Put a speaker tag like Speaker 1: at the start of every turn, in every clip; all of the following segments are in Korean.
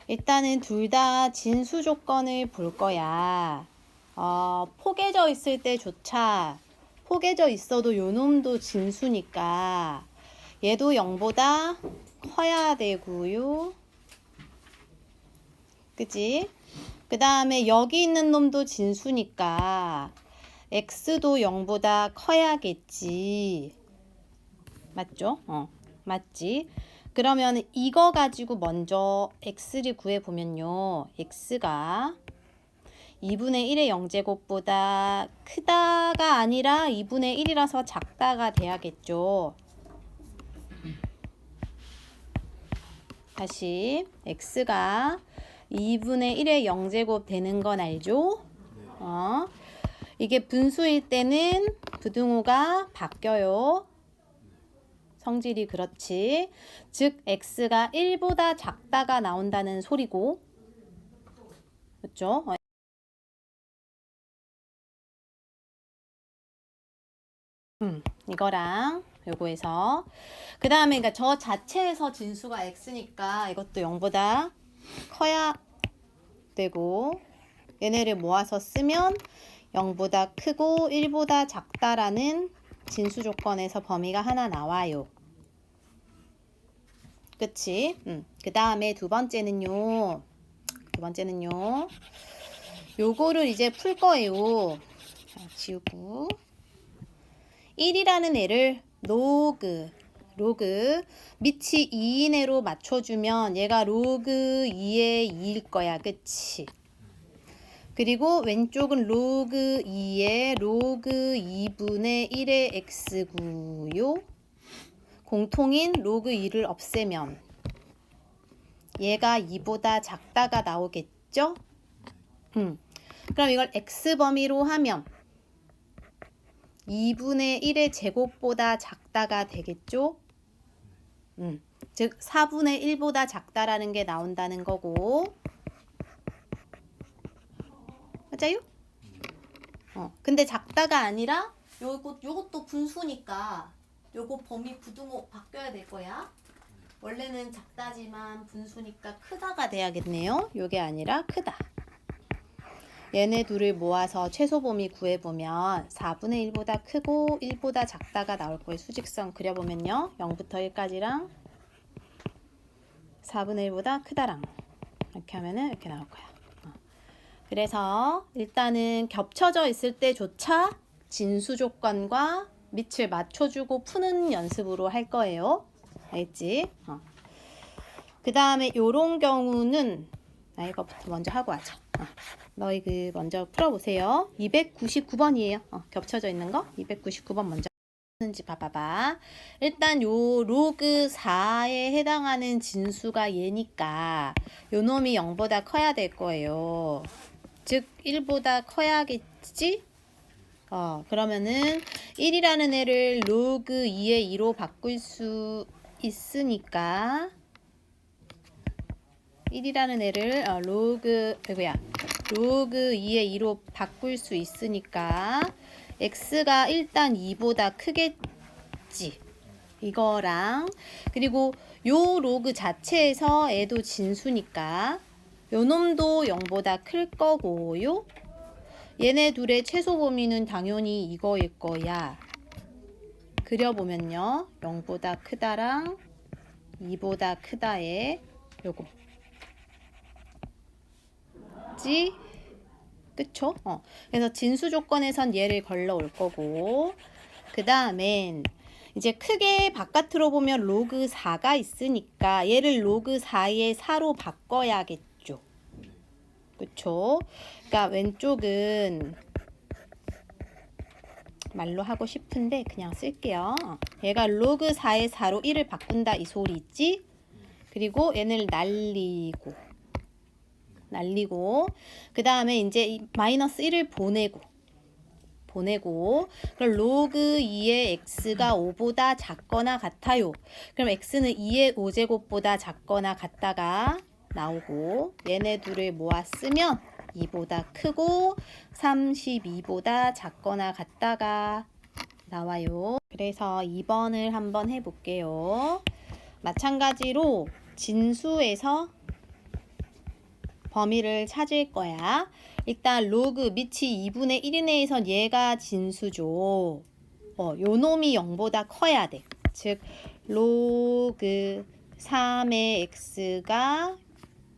Speaker 1: 일단은 둘 다 진수 조건을 볼 거야. 포개져 있을 때조차 포개져 있어도 요 놈도 진수니까 얘도 0보다 커야 되고요. 그치? 그 다음에 여기 있는 놈도 진수니까 x도 0보다 커야겠지. 맞죠? 맞지? 그러면 이거 가지고 먼저 x를 구해보면요. x가 2분의 1의 0제곱보다 크다가 아니라 2분의 1이라서 작다가 돼야겠죠. 다시 x가 2분의 1의 0제곱 되는 건 알죠? 이게 분수일 때는 부등호가 바뀌어요. 성질이 그렇지. 즉 x가 1보다 작다가 나온다는 소리고. 그렇죠? 이거랑 요거에서 그 다음에 그러니까 저 자체에서 진수가 x니까 이것도 0보다 커야 되고 얘네를 모아서 쓰면 0보다 크고 1보다 작다라는 진수 조건에서 범위가 하나 나와요. 그치? 그 다음에 두 번째는요. 요거를 이제 풀 거예요. 자, 지우고 1이라는 애를 로그 밑이 2인 애로 맞춰주면 얘가 로그 2의 2일 거야. 그치? 그리고 왼쪽은 로그 2의 로그 2분의 1의 x고요. 공통인 로그 2를 없애면 얘가 2보다 작다가 나오겠죠? 그럼 이걸 x범위로 하면 2분의 1의 제곱보다 작다가 되겠죠? 즉 4분의 1보다 작다라는 게 나온다는 거고. 맞아요? 근데 작다가 아니라 요것도 분수니까 요거 범위 부등호 바뀌어야 될 거야. 원래는 작다지만 분수니까 크다가 돼야겠네요. 요게 아니라 크다. 얘네 둘을 모아서 최소 범위 구해보면 4분의 1보다 크고 1보다 작다가 나올 거예요. 수직선 그려보면요. 0부터 1까지랑 4분의 1보다 크다랑 이렇게 하면은 이렇게 나올 거야. 그래서 일단은 겹쳐져 있을 때조차 진수 조건과 밑을 맞춰주고 푸는 연습으로 할 거예요. 알겠지? 그 다음에 요런 경우는 이거부터 먼저 하고 하자. 너희 먼저 풀어보세요. 299번이에요. 겹쳐져 있는 거 299번 먼저 하는지 봐봐봐. 일단 요 로그 4에 해당하는 진수가 얘니까 요 놈이 0보다 커야 될 거예요. 즉 1보다 커야겠지? 그러면은 1이라는 애를 로그 2의 2로 바꿀 수 있으니까 1이라는 애를 로그 2의 2로 바꿀 수 있으니까 x가 일단 2보다 크겠지. 이거랑 그리고 요 로그 자체에서 애도 진수니까 요 놈도 0보다 클 거고요. 얘네 둘의 최소 범위는 당연히 이거일 거야. 그려보면요. 0보다 크다랑 2보다 크다의 요거. 그쵸? 그래서 진수 조건에선 얘를 걸러 올 거고 그 다음엔 이제 크게 바깥으로 보면 로그 4가 있으니까 얘를 로그 4의 4로 바꿔야겠죠. 그쵸? 그러니까 왼쪽은 말로 하고 싶은데 그냥 쓸게요. 얘가 로그 4의 4로 1을 바꾼다 이 소리 있지? 그리고 얘를 날리고 그 다음에 이제 마이너스 1을 보내고 그럼 로그 2의 x가 5보다 작거나 같아요. 그럼 x는 2의 5제곱보다 작거나 같다가 나오고 얘네 둘을 모아 쓰면 2보다 크고 32보다 작거나 같다가 나와요. 그래서 2번을 한번 해볼게요. 마찬가지로 진수에서 범위를 찾을 거야. 일단 로그 밑이 2분의 1이내에선 얘가 진수죠. 요 놈이 0보다 커야 돼. 즉 로그 3의 x가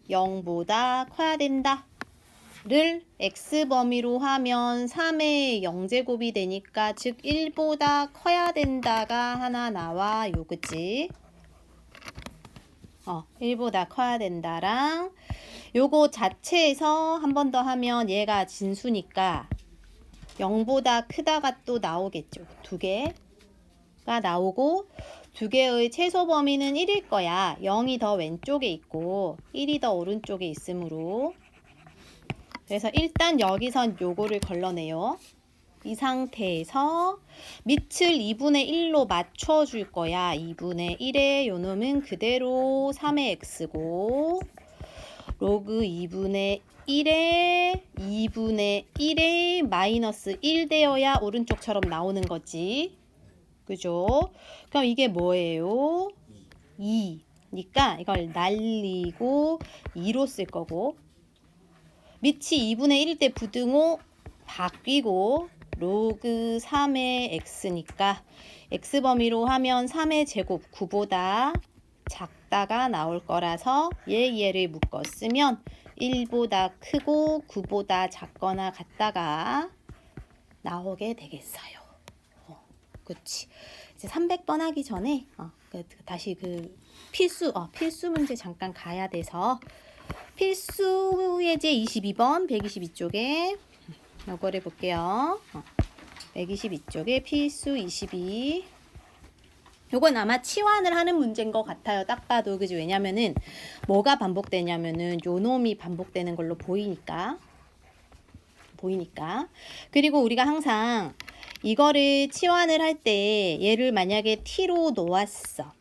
Speaker 1: 0보다 커야 된다. 를 x범위로 하면 3의 0제곱이 되니까 즉 1보다 커야 된다가 하나 나와요. 그치? 1보다 커야 된다랑 요거 자체에서 한 번 더 하면 얘가 진수니까 0보다 크다가 또 나오겠죠. 두 개가 나오고 두 개의 최소 범위는 1일 거야. 0이 더 왼쪽에 있고 1이 더 오른쪽에 있으므로 그래서 일단 여기선 요거를 걸러내요. 이 상태에서 밑을 2분의 1로 맞춰줄 거야. 2분의 1에 요 놈은 그대로 3의 x고 로그 2분의 1에 2분의 1에 마이너스 1 되어야 오른쪽처럼 나오는 거지. 그죠? 그럼 이게 뭐예요? 2니까 이걸 날리고 2로 쓸 거고 밑이 2분의 1일 때 부등호 바뀌고 로그 3의 x니까 x범위로 하면 3의 제곱 9보다 작다가 나올 거라서 얘를 묶어 쓰면 1보다 크고 9보다 작거나 같다가 나오게 되겠어요. 그치. 이제 300번 하기 전에 다시 필수 문제 잠깐 가야 돼서 필수 예제 22번 122쪽에 요거를 볼게요. 122쪽에 필수 22. 요건 아마 치환을 하는 문제인 것 같아요. 딱 봐도. 그지? 왜냐면은 뭐가 반복되냐면은 요 놈이 반복되는 걸로 보이니까. 그리고 우리가 항상 이거를 치환을 할 때 얘를 만약에 t로 놓았어.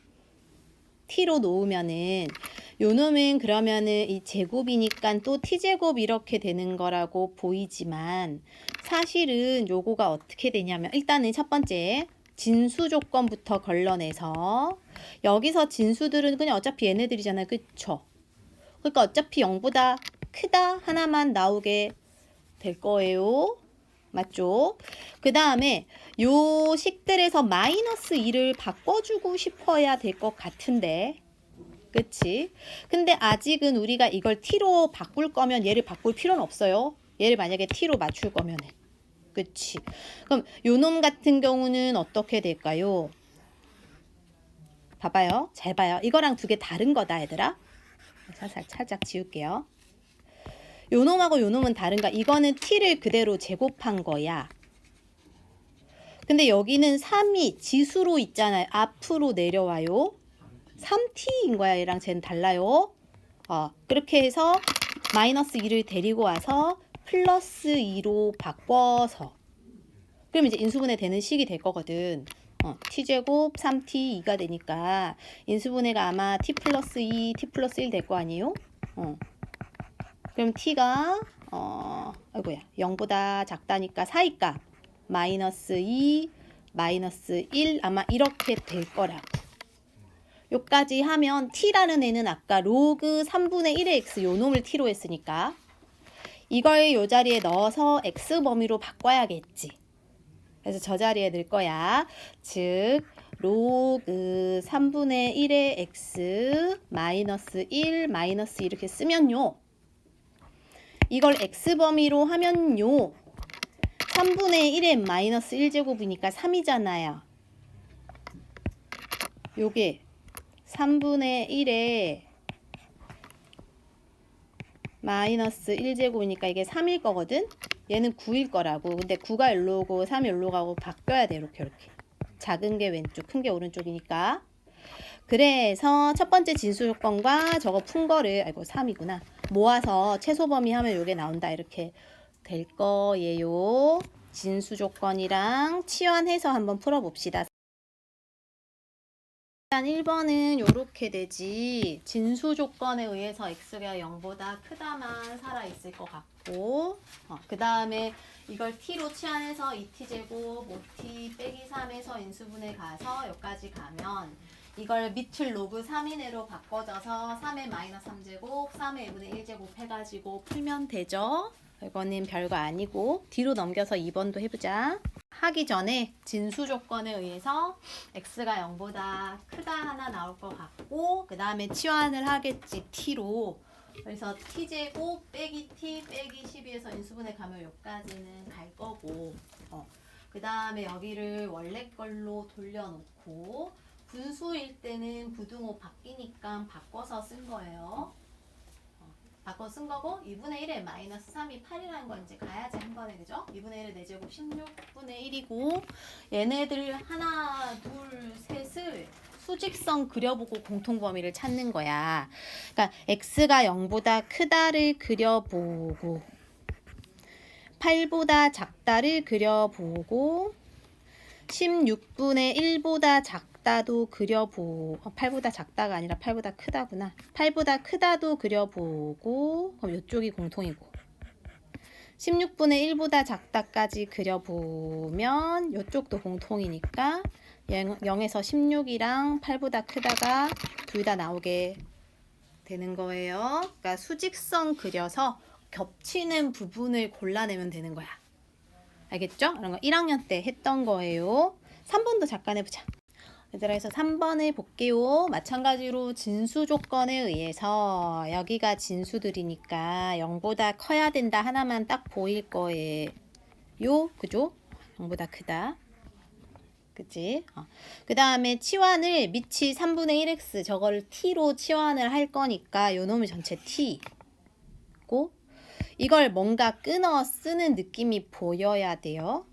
Speaker 1: t로 놓으면은 요 놈은 그러면은 이 제곱이니까 또 t제곱 이렇게 되는 거라고 보이지만 사실은 요거가 어떻게 되냐면 일단은 첫 번째 진수 조건부터 걸러내서 여기서 진수들은 그냥 어차피 얘네들이잖아요. 그쵸? 그러니까 어차피 0보다 크다 하나만 나오게 될 거예요. 맞죠? 그 다음에 요 식들에서 마이너스 2를 바꿔주고 싶어야 될 것 같은데 그치? 근데 아직은 우리가 이걸 t로 바꿀 거면 얘를 바꿀 필요는 없어요. 얘를 만약에 t로 맞출 거면은 그치? 그럼 요 놈 같은 경우는 어떻게 될까요? 봐봐요. 잘 봐요. 이거랑 두 개 다른 거다 얘들아. 살짝 지울게요. 요 놈하고 요 놈은 다른가? 이거는 t를 그대로 제곱한 거야. 근데 여기는 3이 지수로 있잖아요. 앞으로 내려와요. 3t인 거야. 얘랑 쟤는 달라요. 그렇게 해서 마이너스 2를 데리고 와서 플러스 2로 바꿔서 그럼 이제 인수분해 되는 식이 될 거거든. t제곱 3t 2가 되니까 인수분해가 아마 t 플러스 2, t 플러스 1 될 거 아니에요? 그럼 t가 0보다 작다니까 사이값 마이너스 2, 마이너스 1 아마 이렇게 될 거라고. 요까지 하면 t라는 애는 아까 로그 3분의 1의 x 요 놈을 t로 했으니까 이걸 요 자리에 넣어서 x 범위로 바꿔야겠지. 그래서 저 자리에 넣을 거야. 즉 로그 3분의 1의 x 마이너스 1 마이너스 이렇게 쓰면요. 이걸 x범위로 하면요. 3분의 1의 마이너스 1제곱이니까 3이잖아요. 요게 3분의 1에 마이너스 1제곱이니까 이게 3일 거거든. 얘는 9일 거라고. 근데 9가 일로 오고 3이 일로 가고 바뀌어야 돼. 이렇게. 작은 게 왼쪽, 큰 게 오른쪽이니까. 그래서 첫 번째 진수 조건과 저거 푼 거를 3이구나. 모아서 최소 범위 하면 요게 나온다. 이렇게 될 거예요. 진수 조건이랑 치환해서 한번 풀어봅시다. 일단 1번은 요렇게 되지. 진수 조건에 의해서 x가 0보다 크다만 살아있을 것 같고 그 다음에 이걸 t로 치환해서 2t제곱 5t 빼기 3에서 인수분해 가서 여기까지 가면 이걸 밑을 로그 3 이내로 바꿔줘서 3의 마이너스 3제곱, 3의 2분의 1제곱 해가지고 풀면 되죠. 이거는 별거 아니고 뒤로 넘겨서 2번도 해보자. 하기 전에 진수 조건에 의해서 x가 0보다 크다 하나 나올 것 같고 그 다음에 치환을 하겠지 t로. 그래서 t제곱 빼기 t 빼기 12에서 인수분해 가면 여기까지는 갈 거고 그 다음에 여기를 원래 걸로 돌려놓고 분수일 때는 부등호 바뀌니까 바꿔서 쓴 거예요. 바꿔 쓴 거고 2분의 1에 마이너스 3이 8이라는 건 이제 가야지 한 번에 그죠? 2분의 1의 4제곱 16분의 1이고 얘네들 하나 둘 셋을 수직선 그려보고 공통범위를 찾는 거야. 그러니까 x가 0보다 크다를 그려보고 8보다 작다를 그려보고 16분의 1보다 작다도 그려보고 8보다 작다가 아니라 8보다 크다구나. 8보다 크다도 그려보고 그럼 이쪽이 공통이고 16분의 1보다 작다까지 그려보면 이쪽도 공통이니까 0에서 16이랑 8보다 크다가 둘 다 나오게 되는 거예요. 그러니까 수직선 그려서 겹치는 부분을 골라내면 되는 거야. 알겠죠? 이런 거 1학년 때 했던 거예요. 3번도 잠깐 해보자. 얘들아, 그래서 3번을 볼게요. 마찬가지로 진수 조건에 의해서 여기가 진수들이니까 0보다 커야 된다 하나만 딱 보일 거예요. 그죠? 0보다 크다. 그치? 그 다음에 치환을 밑이 3분의 1x 저거를 t로 치환을 할 거니까 요 놈을 전체 t고 이걸 뭔가 끊어 쓰는 느낌이 보여야 돼요.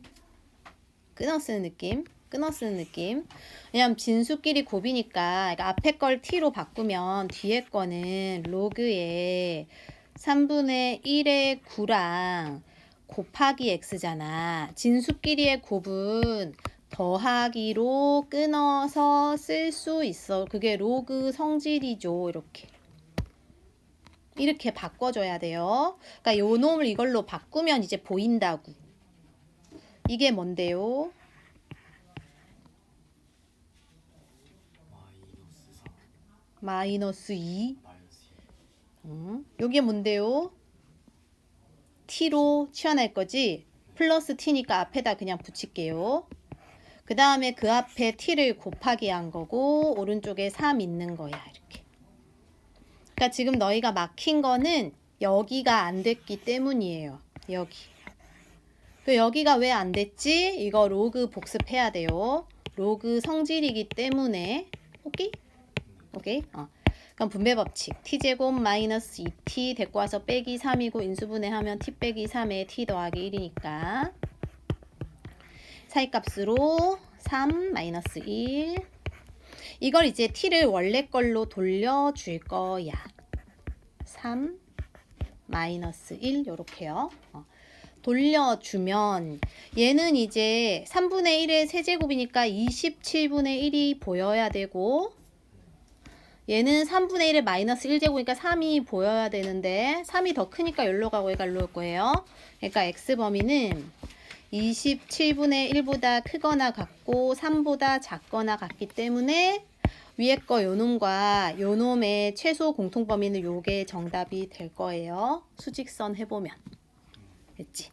Speaker 1: 끊어 쓰는 느낌. 왜냐면 진수끼리 곱이니까 그러니까 앞에 걸 t로 바꾸면 뒤에 거는 로그에 3분의 1의 9랑 곱하기 x잖아. 진수끼리의 곱은 더하기로 끊어서 쓸 수 있어. 그게 로그 성질이죠. 이렇게 바꿔줘야 돼요. 그러니까 요 놈을 이걸로 바꾸면 이제 보인다고. 이게 뭔데요? 마이너스 2. 요게 뭔데요? t로 치환할 거지? 플러스 t니까 앞에다 그냥 붙일게요. 그 다음에 그 앞에 t를 곱하기 한 거고 오른쪽에 3 있는 거야. 이렇게. 그러니까 지금 너희가 막힌 거는 여기가 안 됐기 때문이에요. 여기가 왜 안 됐지? 이거 로그 복습해야 돼요. 로그 성질이기 때문에. 오케이? 그럼 분배 법칙. t제곱 마이너스 2t 데리고 와서 빼기 3이고 인수분해하면 t 빼기 3에 t 더하기 1이니까 사이값으로 3 마이너스 1. 이걸 이제 t를 원래 걸로 돌려줄 거야. 3 마이너스 1 요렇게요. 돌려주면 얘는 이제 3분의 1의 세제곱이니까 27분의 1이 보여야 되고 얘는 3분의 1의 마이너스 1제곱이니까 3이 보여야 되는데 3이 더 크니까 여기로 가고 얘가 여기로 올 거예요. 그러니까 x범위는 27분의 1보다 크거나 같고 3보다 작거나 같기 때문에 위에 거 요놈과 요놈의 최소 공통범위는 요게 정답이 될 거예요. 수직선 해보면. 됐지?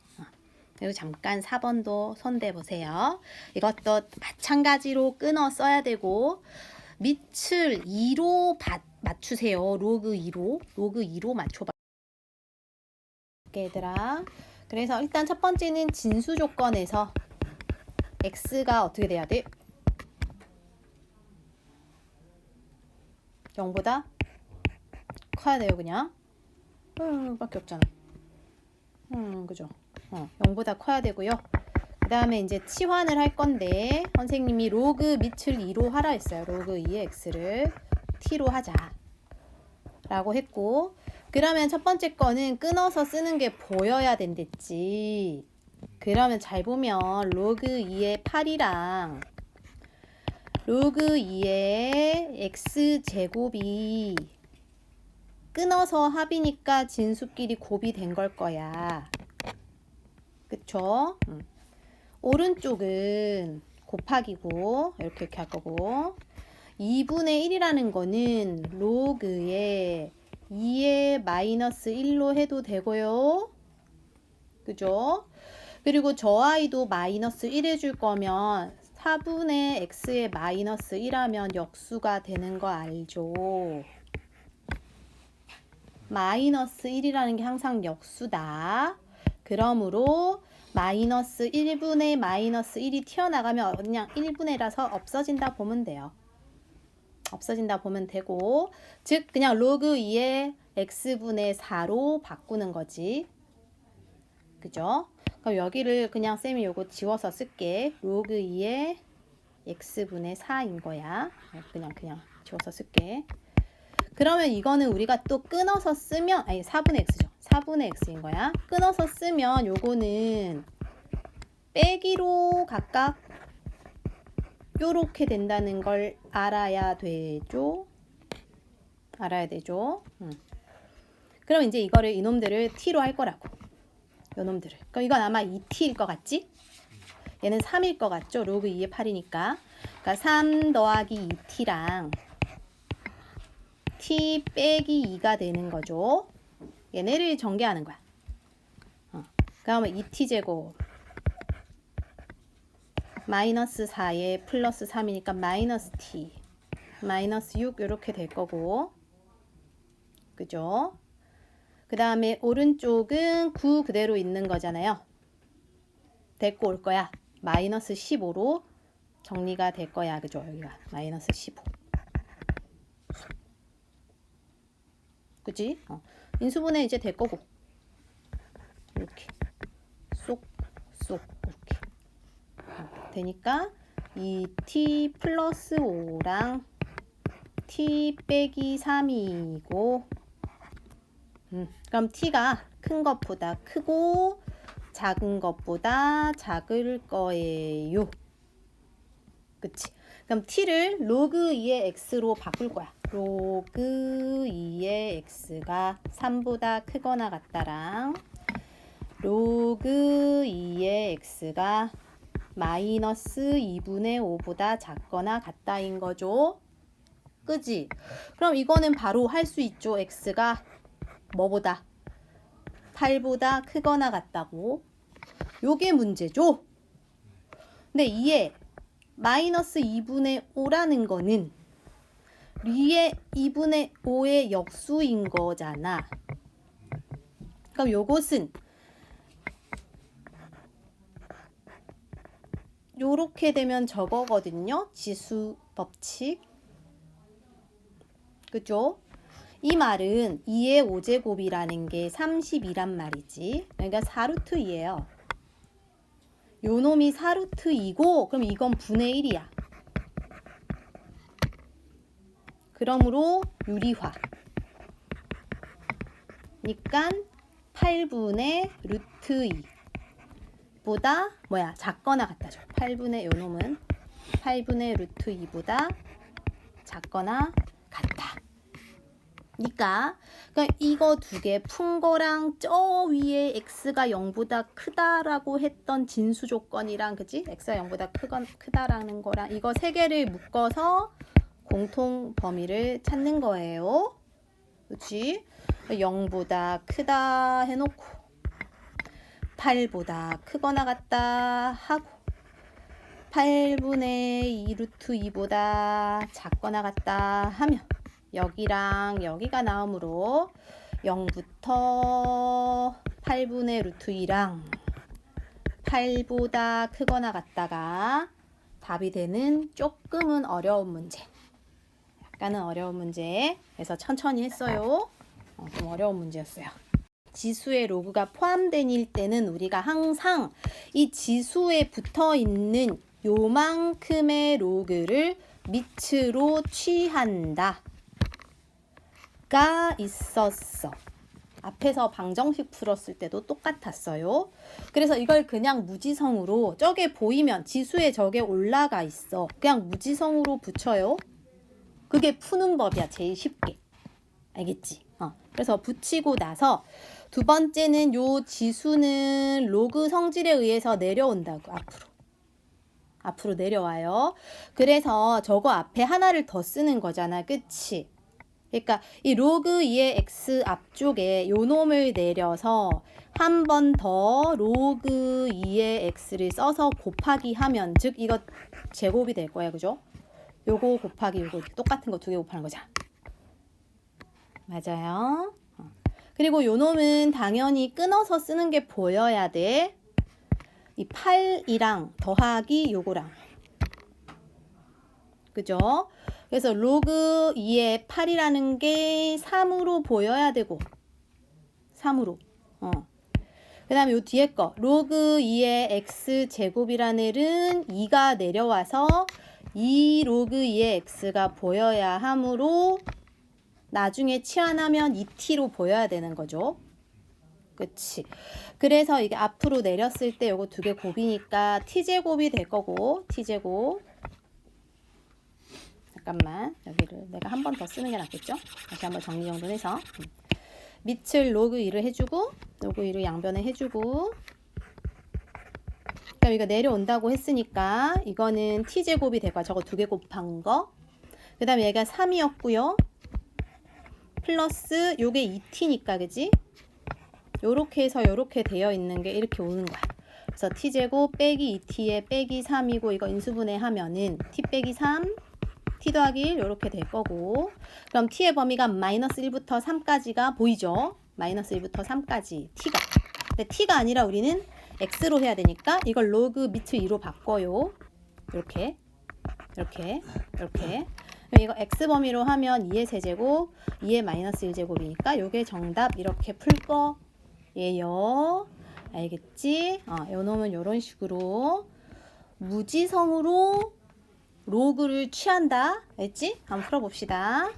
Speaker 1: 그리고 잠깐 4번도 손대 보세요. 이것도 마찬가지로 끊어 써야 되고 밑을 2로 맞추세요. 로그 2로 맞춰봐. 얘들아. 그래서 일단 첫 번째는 진수 조건에서 x가 어떻게 돼야 돼? 0보다 커야 돼요, 그냥. 밖에 없잖아. 그죠? 0보다 커야 되고요. 그 다음에 이제 치환을 할 건데 선생님이 로그 밑을 2로 하라 했어요. 로그 2의 x를 t로 하자 라고 했고 그러면 첫 번째 거는 끊어서 쓰는 게 보여야 된댔지. 그러면 잘 보면 로그 2의 8이랑 로그 2의 x제곱이 끊어서 합이니까 진수끼리 곱이 된 걸 거야. 그쵸? 오른쪽은 곱하기고 이렇게 할 거고 2분의 1이라는 거는 로그에 2의 마이너스 1로 해도 되고요. 그죠? 그리고 저 아이도 마이너스 1 해줄 거면 4분의 x의 마이너스 1하면 역수가 되는 거 알죠? 마이너스 1이라는 게 항상 역수다. 그러므로 마이너스 1분의 마이너스 1이 튀어나가면 그냥 1분의 1라서 없어진다 보면 돼요. 없어진다 보면 되고, 즉 그냥 로그 2의 x분의 4로 바꾸는 거지. 그죠? 그럼 여기를 그냥 쌤이 요거 지워서 쓸게. 로그 2의 x분의 4인 거야. 그냥 지워서 쓸게. 그러면 이거는 우리가 또 끊어서 쓰면, 아니 4분의 x죠. 4분의 x인 거야. 끊어서 쓰면 요거는 빼기로 각각 요렇게 된다는 걸 알아야 되죠. 알아야 되죠. 그럼 이제 이거를 이놈들을 t로 할 거라고. 요놈들을. 그럼 이건 아마 2t일 것 같지? 얘는 3일 것 같죠? 로그 2의 8이니까. 그러니까 3 더하기 2t랑 t 빼기 2가 되는 거죠. 얘네를 전개하는 거야. 그러면 2t제곱 마이너스 4에 플러스 3이니까 마이너스 t 마이너스 6 이렇게 될 거고, 그죠? 그 다음에 오른쪽은 9 그대로 있는 거잖아요. 데리고 올 거야. 마이너스 15로 정리가 될 거야. 그죠? 여기가 마이너스 15. 그치? 인수분해 이제 될 거고. 이렇게. 쏙, 이렇게. 되니까 이 t 플러스 5랑 t 빼기 3이고, 그럼 t가 큰 것보다 크고 작은 것보다 작을 거예요. 그치? 그럼 t를 로그 2의 x로 바꿀 거야. 로그 2의 x가 3보다 크거나 같다랑 로그 2의 x가 마이너스 2분의 5보다 작거나 같다인 거죠. 그지? 그럼 이거는 바로 할 수 있죠. x가 뭐보다? 8보다 크거나 같다고. 요게 문제죠. 근데 이에 마이너스 2분의 5라는 거는 위에 2분의 5의 역수인 거잖아. 그럼 요것은 요렇게 되면 저거거든요. 지수 법칙. 그죠? 이 말은 2의 5제곱이라는 게 32란 말이지. 그러니까 4루트 2예요. 요 놈이 4루트 2고 그럼 이건 분의 1이야. 그러므로 유리화. 니까 8분의 루트 2보다 뭐야? 작거나 같다죠. 8분의 요 놈은 8분의 루트 2보다 작거나 같다. 그러니까 이거 두 개 푼 거랑 저 위에 x가 0보다 크다라고 했던 진수 조건이랑, 그치? x가 0보다 크다라는 거랑 이거 세 개를 묶어서 공통 범위를 찾는 거예요. 그치? 0보다 크다 해놓고 8보다 크거나 같다 하고 8분의 2 루트 2보다 작거나 같다 하면 여기랑 여기가 나오므로 0부터 8분의 루트 2랑 8보다 크거나 같다가 답이 되는 조금은 어려운 문제. 약간은 어려운 문제. 그래서 천천히 했어요. 좀 어려운 문제였어요. 지수에 로그가 포함된 때는 우리가 항상 이 지수에 붙어 있는 요만큼의 로그를 밑으로 취한다. 가 있었어. 앞에서 방정식 풀었을 때도 똑같았어요. 그래서 이걸 그냥 무지성으로 저게 보이면 지수에 저게 올라가 있어. 그냥 무지성으로 붙여요. 그게 푸는 법이야. 제일 쉽게. 알겠지? 그래서 붙이고 나서 두 번째는 요 지수는 로그 성질에 의해서 내려온다고. 앞으로. 앞으로 내려와요. 그래서 저거 앞에 하나를 더 쓰는 거잖아. 그치? 그러니까 이 로그 2의 x 앞쪽에 요 놈을 내려서 한 번 더 로그 2의 x를 써서 곱하기 하면, 즉 이거 제곱이 될 거야. 그죠? 요거 곱하기 요거 똑같은 거 두 개 곱하는 거잖아. 맞아요. 그리고 요 놈은 당연히 끊어서 쓰는 게 보여야 돼. 이 8이랑 더하기 요거랑. 그죠? 그래서 로그 2의 8이라는 게 3으로 보여야 되고, 3으로. 그 다음에 요 뒤에 거 로그 2의 x제곱이라는 애는 2가 내려와서 2 로그 2의 x가 보여야 하므로 나중에 치환하면 2t로 보여야 되는 거죠. 그치? 그래서 이게 앞으로 내렸을 때 요거 두 개 곱이니까 t제곱이 될 거고, t제곱. 잠깐만, 여기를 내가 한 번 더 쓰는 게 낫겠죠? 다시 한번 정리정돈해서 밑을 로그 2를 해주고, 로그 2를 양변에 해주고, 그럼 이거 내려온다고 했으니까 이거는 t제곱이 될 거야. 저거 두 개 곱한 거. 그 다음에 얘가 3이었고요. 플러스 요게 2t니까, 그지? 요렇게 해서 요렇게 되어 있는 게 이렇게 오는 거야. 그래서 t제곱 빼기 2t에 빼기 3이고, 이거 인수분해 하면은 t 빼기 3, t 더하기 1 요렇게 될 거고, 그럼 t의 범위가 마이너스 1부터 3까지가 보이죠? 마이너스 1부터 3까지 t가. 근데 t가 아니라 우리는 x로 해야 되니까 이걸 로그 밑을 2로 바꿔요. 이렇게 이렇게 이렇게. 이거 x 범위로 하면 2의 세제곱, 2의 마이너스 1제곱이니까 요게 정답. 이렇게 풀 거예요. 알겠지? 요 놈은 요런 식으로 무지성으로 로그를 취한다. 알겠지? 한번 풀어봅시다.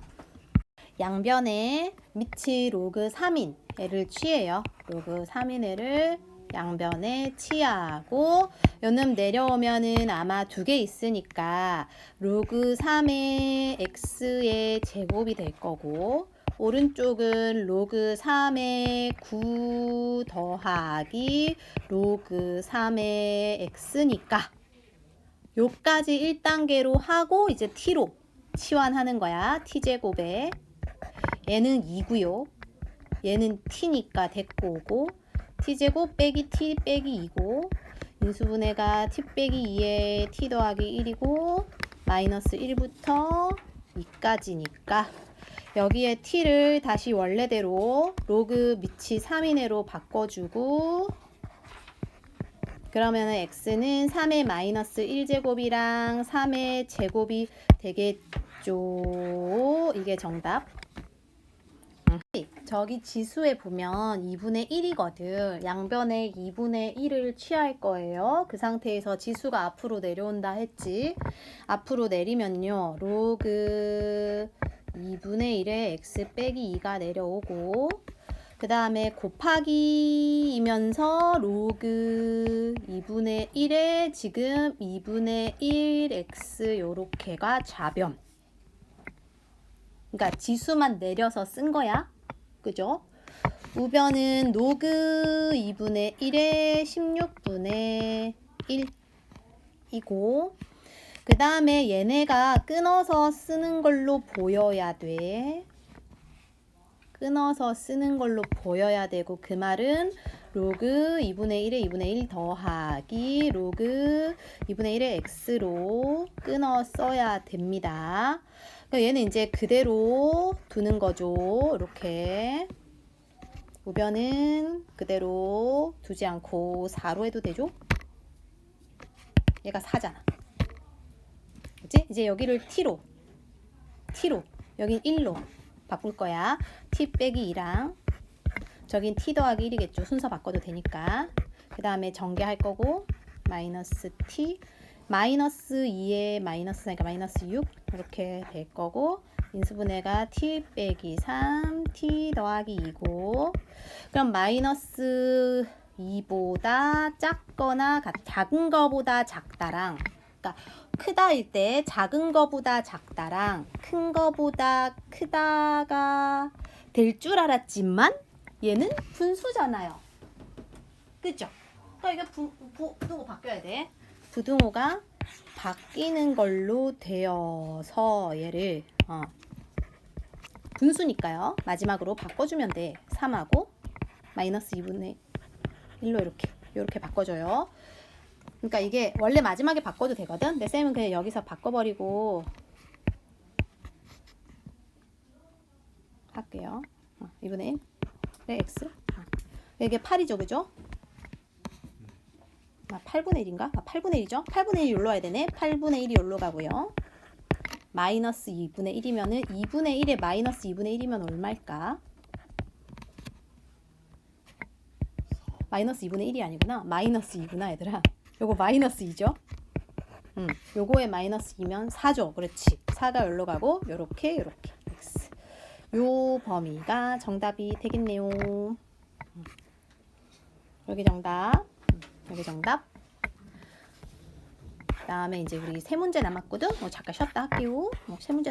Speaker 1: 양변에 밑이 로그 3인 애를 취해요. 로그 3인 애를 양변에 취하고, 요놈 내려오면은 아마 두 개 있으니까 로그 3의 x의 제곱이 될 거고, 오른쪽은 로그 3의 9 더하기 로그 3의 x니까 요까지 1단계로 하고 이제 t로 치환하는 거야. t제곱에 얘는 2고요. 얘는 t니까 데리고 오고, t제곱 빼기 t 빼기 2고, 인수분해가 t 빼기 2에 t 더하기 1이고 마이너스 1부터 2까지니까 여기에 t를 다시 원래대로 로그 밑이 3이내로 바꿔주고, 그러면 x는 3의 마이너스 1제곱이랑 3의 제곱이 되겠죠. 이게 정답. 저기 지수에 보면 2분의 1이거든. 양변에 2분의 1을 취할 거예요. 그 상태에서 지수가 앞으로 내려온다 했지. 앞으로 내리면요, 로그 2분의 1에 x 빼기 2가 내려오고, 그 다음에 곱하기이면서 로그 2분의 1에 지금 2분의 1x 요렇게가 좌변. 그러니까 지수만 내려서 쓴 거야. 그죠? 우변은 로그 2분의 1에 16분의 1이고, 그 다음에 얘네가 끊어서 쓰는 걸로 보여야 돼. 끊어서 쓰는 걸로 보여야 되고, 그 말은 로그 2분의 1에 2분의 1 더하기 로그 2분의 1의 x로 끊어 써야 됩니다. 얘는 이제 그대로 두는 거죠. 이렇게 우변은 그대로 두지 않고 4로 해도 되죠. 얘가 4잖아. 그치? 이제 여기를 t로 여긴 1로 바꿀 거야. t 빼기 2랑 저긴 t 더하기 1이겠죠. 순서 바꿔도 되니까. 그 다음에 전개할 거고, 마이너스 t 마이너스 2에 마이너스 4니까 마이너스 6 이렇게 될 거고, 인수분해가 t 빼기 3 t 더하기 2고, 그럼 마이너스 2보다 작거나 작은 거보다 작다랑, 그러니까 크다일 때 작은 거보다 작다랑 큰 거보다 크다가 될 줄 알았지만 얘는 분수잖아요. 그죠? 그러니까 이게 부등호 바뀌어야 돼. 부등호가 바뀌는 걸로 되어서 얘를 분수니까요. 마지막으로 바꿔주면 돼. 3하고 마이너스 2분의 1로 이렇게 바꿔줘요. 그러니까 이게 원래 마지막에 바꿔도 되거든. 근데 쌤은 그냥 여기서 바꿔버리고 할게요. 2분의 1의 x. 이게 8이죠, 그죠? 8분의 1인가? 8분의 1이죠? 8분의 1이 여기로 와야 되네. 8분의 1이 여기로 가고요. 마이너스 2분의 1이면은 2분의 1에 마이너스 2분의 1이면 얼마일까? 마이너스 2분의 1이 아니구나. 마이너스 2구나, 얘들아. 요거 마이너스 2죠? 요거에 마이너스 2면 4죠. 그렇지. 4가 여기로 가고 요렇게 x. 요 범위가 정답이 되겠네요. 여기 정답. 여기 정답. 그 다음에 이제 우리 세 문제 남았거든. 잠깐 쉬었다 할게요. 세 문제